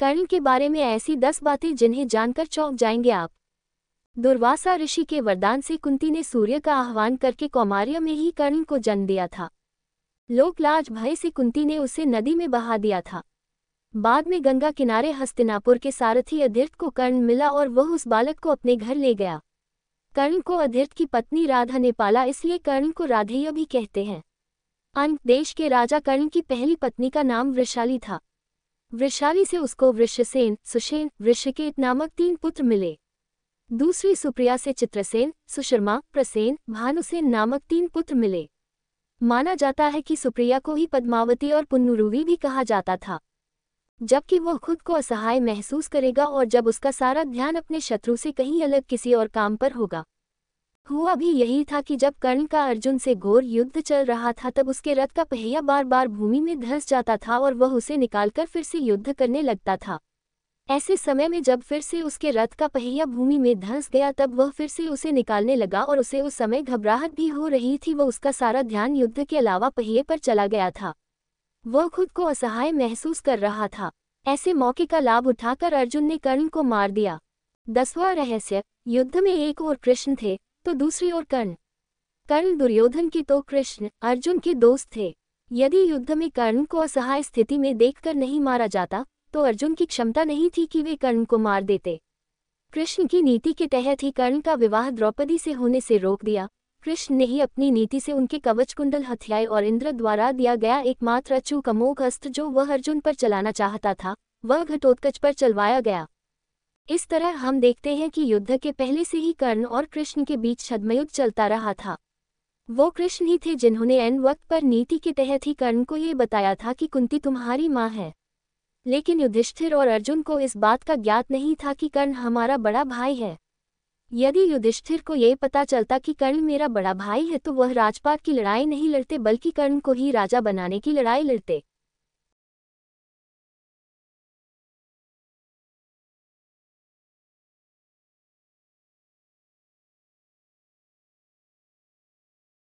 कर्ण के बारे में ऐसी 10 बातें जिन्हें जानकर चौंक जाएंगे आप। दुर्वासा ऋषि के वरदान से कुंती ने सूर्य का आह्वान करके कौमार्य में ही कर्ण को जन्म दिया था। लोक लाज भय से कुंती ने उसे नदी में बहा दिया था। बाद में गंगा किनारे हस्तिनापुर के सारथी अधीर्थ को कर्ण मिला और वह उस बालक को अपने घर ले गया। कर्ण को अधीर्थ की पत्नी राधा ने पाला, इसलिए कर्ण को राधेय भी कहते हैं। अंक देश के राजा कर्ण की पहली पत्नी का नाम वृषाली था। वृषाली से उसको वृषसेन, सुषेण, वृषकेत नामक 3 पुत्र मिले। दूसरी सुप्रिया से चित्रसेन, सुशर्मा, प्रसेन, भानुसेन नामक 3 पुत्र मिले। माना जाता है कि सुप्रिया को ही पद्मावती और पुन्नुरुवी भी कहा जाता था। जबकि वह खुद को असहाय महसूस करेगा और जब उसका सारा ध्यान अपने शत्रु से कहीं अलग किसी और काम पर होगा। हुआ भी यही था कि जब कर्ण का अर्जुन से घोर युद्ध चल रहा था तब उसके रथ का पहिया बार बार भूमि में धंस जाता था और वह उसे निकालकर फिर से युद्ध करने लगता था। ऐसे समय में जब फिर से उसके रथ का पहिया भूमि में धंस गया तब वह फिर से उसे निकालने लगा और उसे उस समय घबराहट भी हो रही थी। वह उसका सारा ध्यान युद्ध के अलावा पहिए पर चला गया था। वह खुद को असहाय महसूस कर रहा था। ऐसे मौके का लाभ उठाकर अर्जुन ने कर्ण को मार दिया। 10वां रहस्य, युद्ध में एक ओर कृष्ण थे तो दूसरी ओर कर्ण। कर्ण दुर्योधन की तो कृष्ण अर्जुन के दोस्त थे। यदि युद्ध में कर्ण को असहाय स्थिति में देखकर नहीं मारा जाता तो अर्जुन की क्षमता नहीं थी कि वे कर्ण को मार देते। कृष्ण की नीति के तहत ही कर्ण का विवाह द्रौपदी से होने से रोक दिया। कृष्ण ने ही अपनी नीति से उनके कवच कुंडल हथियाए और इंद्र द्वारा दिया गया एकमात्र अचूक अमोघ अस्त्र जो वह अर्जुन पर चलाना चाहता था, वह घटोत्कच पर चलवाया गया। इस तरह हम देखते हैं कि युद्ध के पहले से ही कर्ण और कृष्ण के बीच छद्मयुद्ध चलता रहा था। वो कृष्ण ही थे जिन्होंने ऐन वक्त पर नीति के तहत ही कर्ण को ये बताया था कि कुंती तुम्हारी माँ है। लेकिन युधिष्ठिर और अर्जुन को इस बात का ज्ञात नहीं था कि कर्ण हमारा बड़ा भाई है। यदि युधिष्ठिर को ये पता चलता कि कर्ण मेरा बड़ा भाई है तो वह राजपाट की लड़ाई नहीं लड़ते बल्कि कर्ण को ही राजा बनाने की लड़ाई लड़ते।